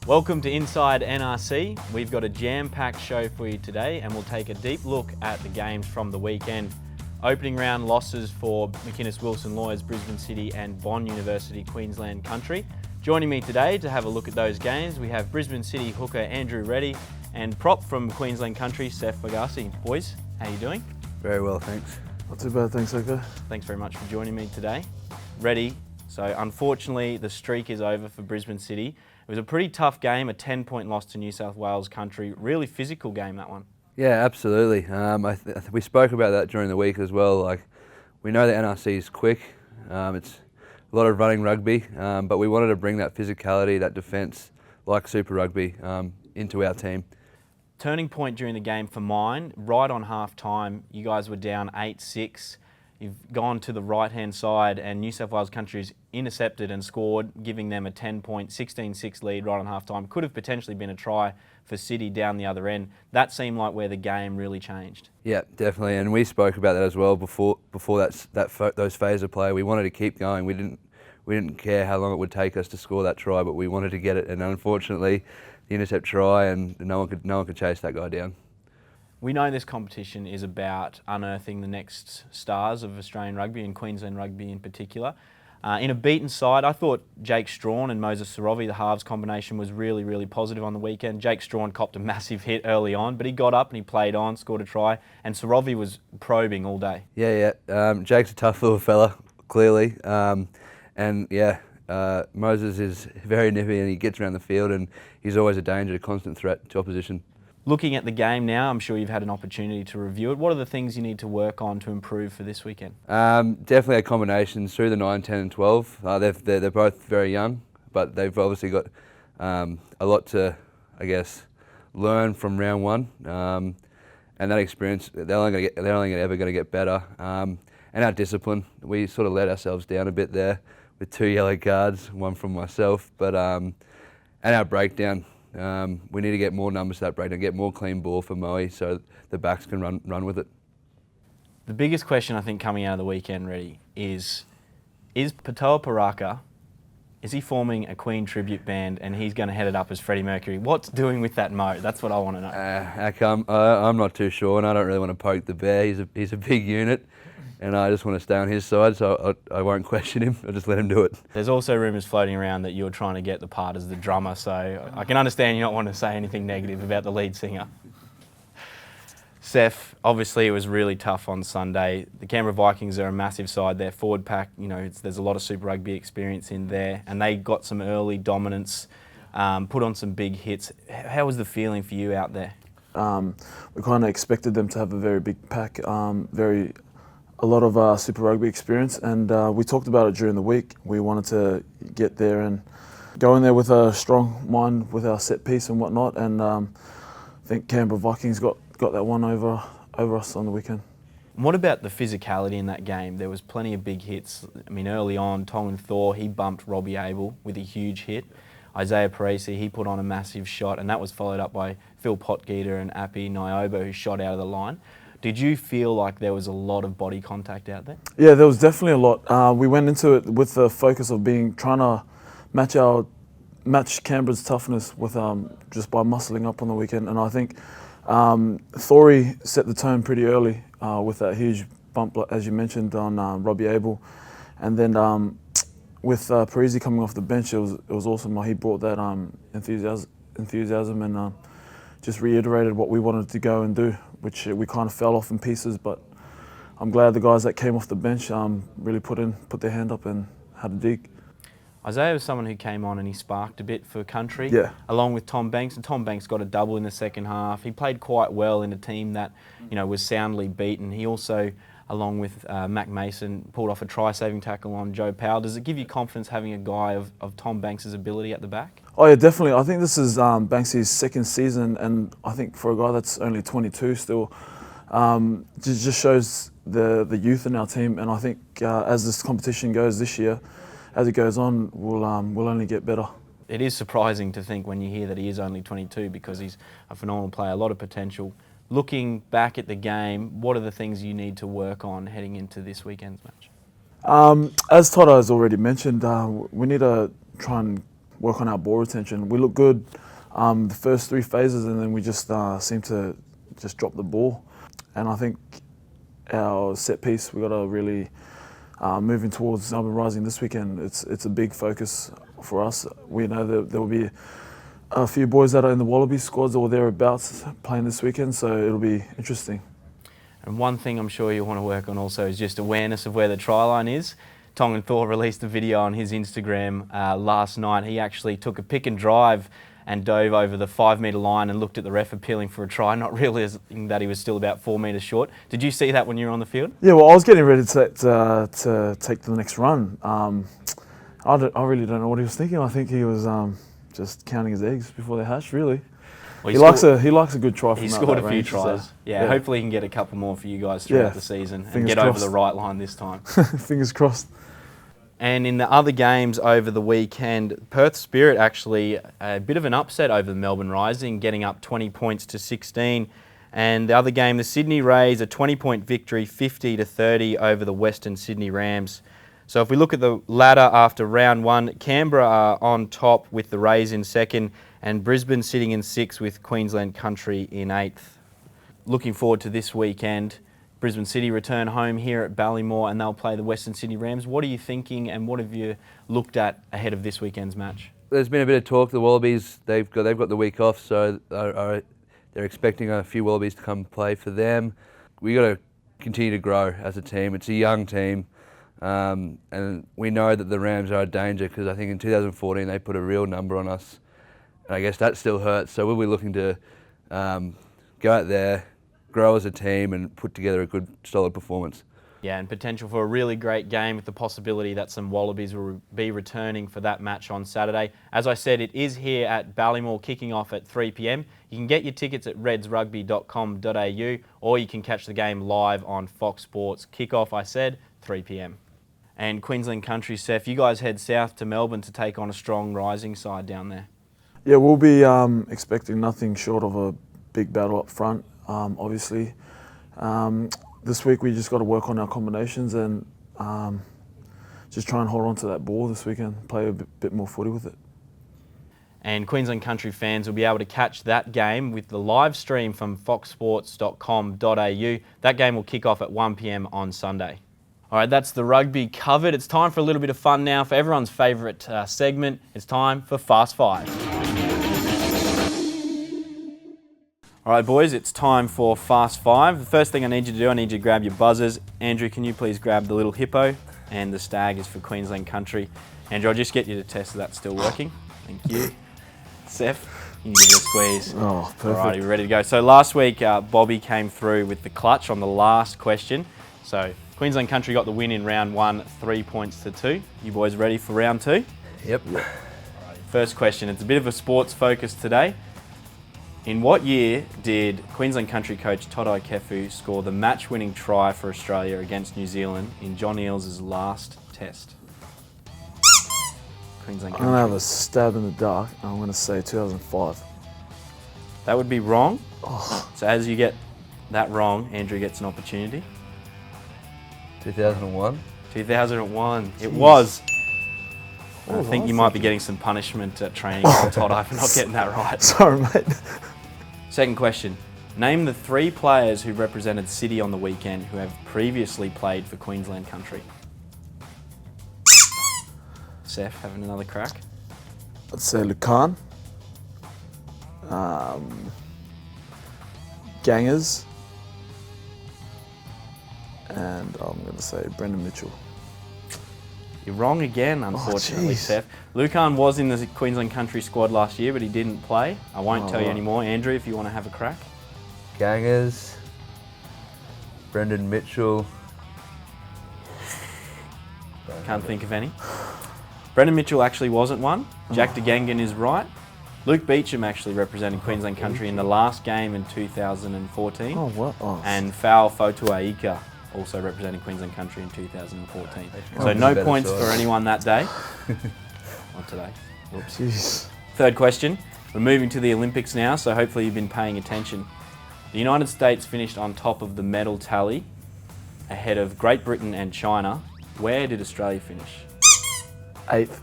Welcome to Inside NRC. We've got a jam-packed show for you today and we'll take a deep look at the games from the weekend. Opening round losses for McInnes Wilson Lawyers, Brisbane City and Bond University, Queensland Country. Joining me today to have a look at those games, we have Brisbane City hooker Andrew Reddy and prop from Queensland Country, Seth Magasi. Boys, how you doing? Very well, thanks. Not too bad, thanks, Oka. Thanks very much for joining me today. Reddy, so unfortunately the streak is over for Brisbane City. It was a pretty tough game, a 10-point loss to New South Wales Country. Really physical game, that one. Yeah, absolutely. We spoke about that during the week as well. Like, we know the NRC is quick. It's a lot of running rugby, but we wanted to bring that physicality, that defence, like Super Rugby, into our team. Turning point during the game for mine, right on half time, you guys were down 8-6. You've gone to the right-hand side and New South Wales Country's intercepted and scored, giving them a 10-point, 16-6 lead right on half-time. Could have potentially been a try for City down the other end. That seemed like where the game really changed. Yeah, definitely, and we spoke about that as well before those phase of play. We wanted to keep going. We didn't care how long it would take us to score that try, but we wanted to get it. And unfortunately, the intercept try, and no one could chase that guy down. We know this competition is about unearthing the next stars of Australian rugby and Queensland rugby in particular. In a beaten side, I thought Jake Strawn and Moses Sorovi, the halves combination, was really, really positive on the weekend. Jake Strawn copped a massive hit early on, but he got up and he played on, scored a try, and Sorovi was probing all day. Yeah. Jake's a tough little fella, clearly. Moses is very nippy and he gets around the field and he's always a danger, a constant threat to opposition. Looking at the game now, I'm sure you've had an opportunity to review it. What are the things you need to work on to improve for this weekend? Definitely our combinations through the 9, 10 and 12. They're both very young, but they've obviously got a lot to, I guess, learn from round one. And that experience, they're only ever going to get better. And our discipline, we sort of let ourselves down a bit there with 2 yellow cards, one from myself. But and our breakdown. We need to get more numbers to that breakdown, get more clean ball for Moe so the backs can run with it. The biggest question I think coming out of the weekend, Reddy, is Patoa Paraka, is he forming a Queen tribute band and he's going to head it up as Freddie Mercury? What's doing with that Mo? That's what I want to know. How come? I'm not too sure, and I don't really want to poke the bear. He's a big unit. And I just want to stay on his side, so I won't question him. I'll just let him do it. There's also rumours floating around that you're trying to get the part as the drummer, so I can understand you not want to say anything negative about the lead singer. Seth, obviously it was really tough on Sunday. The Canberra Vikings are a massive side. Their forward pack, there's a lot of Super Rugby experience in there, and they got some early dominance, put on some big hits. How was the feeling for you out there? We kind of expected them to have a very big pack, a lot of Super Rugby experience, and we talked about it during the week. We wanted to get there and go in there with a strong mind with our set piece and whatnot, and I think Canberra Vikings got that one over us on the weekend. What about the physicality in that game? There was plenty of big hits. I mean, early on, Tongan Thor, he bumped Robbie Abel with a huge hit. Isaiah Parisi, he put on a massive shot, and that was followed up by Phil Potgieter and Api Niobo, who shot out of the line. Did you feel like there was a lot of body contact out there? Yeah, there was definitely a lot. We went into it with the focus of trying to match Canberra's toughness with just by muscling up on the weekend, and I think Thori set the tone pretty early with that huge bump, as you mentioned, on Robbie Abel, and then with Parisi coming off the bench, it was awesome. He brought that enthusiasm and just reiterated what we wanted to go and do, which we kind of fell off in pieces, but I'm glad the guys that came off the bench really put their hand up and had a dig. Isaiah was someone who came on and he sparked a bit for country, yeah, along with Tom Banks, and Tom Banks got a double in the second half. He played quite well in a team that was soundly beaten. He also, along with Mac Mason, pulled off a try-saving tackle on Joe Powell. Does it give you confidence having a guy of Tom Banks' ability at the back? Oh yeah, definitely. I think this is Banks' second season, and I think for a guy that's only 22 still, just shows the youth in our team. And I think as this competition goes this year, as it goes on, we'll only get better. It is surprising to think when you hear that he is only 22 because he's a phenomenal player, a lot of potential. Looking back at the game, what are the things you need to work on heading into this weekend's match? As Todd has already mentioned, we need to try and work on our ball retention. We look good the first 3 phases, and then we just seem to just drop the ball. And I think our set piece, we got to really moving towards Melbourne Rising this weekend. It's a big focus for us. We know that there will be a few boys that are in the Wallaby squads or thereabouts playing this weekend, so it'll be interesting. And one thing I'm sure you want to work on also is just awareness of where the try line is. Tongan Thor released a video on his Instagram last night. He actually took a pick and drive and dove over the 5 metre line and looked at the ref appealing for a try, not realising that he was still about 4 metres short. Did you see that when you were on the field? Yeah, well, I was getting ready to take the next run. I really don't know what he was thinking. I think he was just counting his eggs before they hatched, really. Well, he likes a good try from that range. He scored a few tries. Yeah, hopefully he can get a couple more for you guys throughout the season and get over the right line this time. Fingers crossed. And in the other games over the weekend, Perth Spirit actually a bit of an upset over the Melbourne Rising, getting up 20 points to 16. And the other game, the Sydney Rays, a 20-point victory, 50-30 over the Western Sydney Rams. So if we look at the ladder after round 1, Canberra are on top with the Rays in 2nd, and Brisbane sitting in 6th with Queensland Country in 8th. Looking forward to this weekend. Brisbane City return home here at Ballymore and they'll play the Western Sydney Rams. What are you thinking and what have you looked at ahead of this weekend's match? There's been a bit of talk. The Wallabies, they've got the week off, so they're expecting a few Wallabies to come play for them. We got to continue to grow as a team. It's a young team, and we know that the Rams are a danger because I think in 2014 they put a real number on us, and I guess that still hurts. So we'll be looking to go out there, grow as a team, and put together a good, solid performance. Yeah, and potential for a really great game with the possibility that some Wallabies will be returning for that match on Saturday. As I said, it is here at Ballymore, kicking off at 3 p.m. You can get your tickets at redsrugby.com.au or you can catch the game live on Fox Sports. Kickoff, I said, 3 p.m. And Queensland Country, Seth, you guys head south to Melbourne to take on a strong Rising side down there. Yeah, we'll be expecting nothing short of a big battle up front, obviously. This week we just got to work on our combinations and just try and hold on to that ball this weekend, play a bit more footy with it. And Queensland Country fans will be able to catch that game with the live stream from foxsports.com.au. That game will kick off at 1 p.m. on Sunday. All right, that's the rugby covered. It's time for a little bit of fun now for everyone's favourite segment. It's time for Fast Five. All right, boys, it's time for Fast Five. The first thing I need you to do, I need you to grab your buzzers. Andrew, can you please grab the little hippo? And the stag is for Queensland Country. Andrew, I'll just get you to test that that's still working. Thank you. Seth, you can give it a squeeze. Oh, perfect. All right, you're ready to go. So last week, Bobby came through with the clutch on the last question. So Queensland Country got the win in round 1, 3 points to 2. You boys ready for round 2? Yep. All right, first question. It's a bit of a sports focus today. In what year did Queensland Country coach Todai Kefu score the match-winning try for Australia against New Zealand in John Eales' last test? Queensland Country. I'm going to have a stab in the dark. I'm going to say 2005. That would be wrong. Oh. So as you get that wrong, Andrew gets an opportunity. 2001? 2001. It Jeez. Was. I think you might be getting some punishment at training for Todai for not getting that right. Sorry, mate. Second question. Name the 3 players who represented City on the weekend who have previously played for Queensland Country. Seth, having another crack? I'd say Lucan. Gangers. And I'm going to say Brendan Mitchell. You're wrong again, unfortunately, Seth. Lucan was in the Queensland Country squad last year, but he didn't play. I won't tell you anymore. Andrew, if you want to have a crack. Gangers. Brendan Mitchell. Can't think of any. Brendan Mitchell actually wasn't one. Jack DeGangan is right. Luke Beecham actually represented Queensland Country in the last game in 2014. Oh, what? Oh. And Fao Fotuaika also representing Queensland Country in 2014. So no points for anyone that day. Not today. Whoops. Jeez. Third question. We're moving to the Olympics now, so hopefully you've been paying attention. The United States finished on top of the medal tally ahead of Great Britain and China. Where did Australia finish? 8th.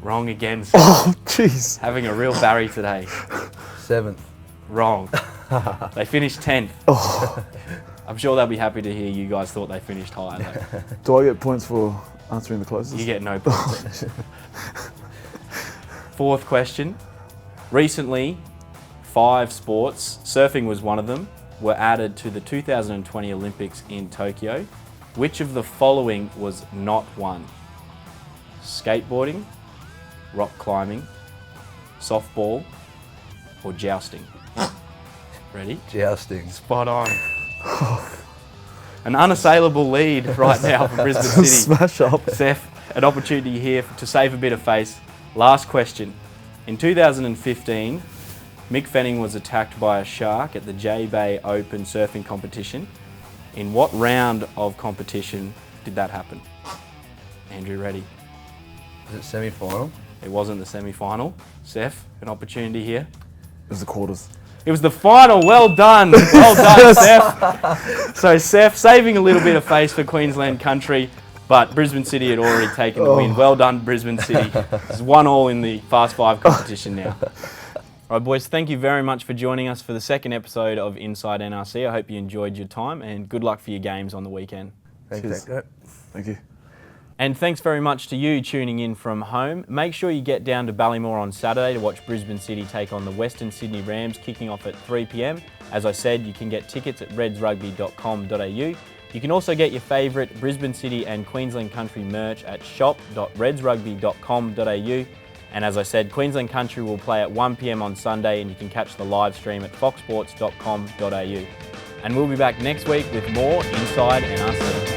Wrong again. Oh, Jeez. Having a real Barry today. 7th. Wrong. They finished 10th. Oh. I'm sure they'll be happy to hear you guys thought they finished higher though. Do I get points for answering the closest? You get no points. Fourth question. Recently, 5 sports, surfing was one of them, were added to the 2020 Olympics in Tokyo. Which of the following was not one? Skateboarding, rock climbing, softball, or jousting? Ready? Jousting. Spot on. An unassailable lead right now for Brisbane City. Smash up. Seth, an opportunity here to save a bit of face. Last question. In 2015, Mick Fanning was attacked by a shark at the J-Bay Open surfing competition. In what round of competition did that happen? Andrew, ready? Is it semi-final? It wasn't the semi-final. Seth, an opportunity here. It was the quarters. It was the final. Well done. Well done, Seth. So Seth, saving a little bit of face for Queensland country, but Brisbane City had already taken the win. Well done, Brisbane City. It's 1-1 in the Fast 5 competition now. All right, boys, thank you very much for joining us for the second episode of Inside NRC. I hope you enjoyed your time and good luck for your games on the weekend. Thanks, Echo. Thank you. And thanks very much to you tuning in from home. Make sure you get down to Ballymore on Saturday to watch Brisbane City take on the Western Sydney Rams, kicking off at 3 p.m. As I said, you can get tickets at redsrugby.com.au. You can also get your favourite Brisbane City and Queensland Country merch at shop.redsrugby.com.au. And as I said, Queensland Country will play at 1 p.m. on Sunday, and you can catch the live stream at foxsports.com.au. And we'll be back next week with more Inside NRC.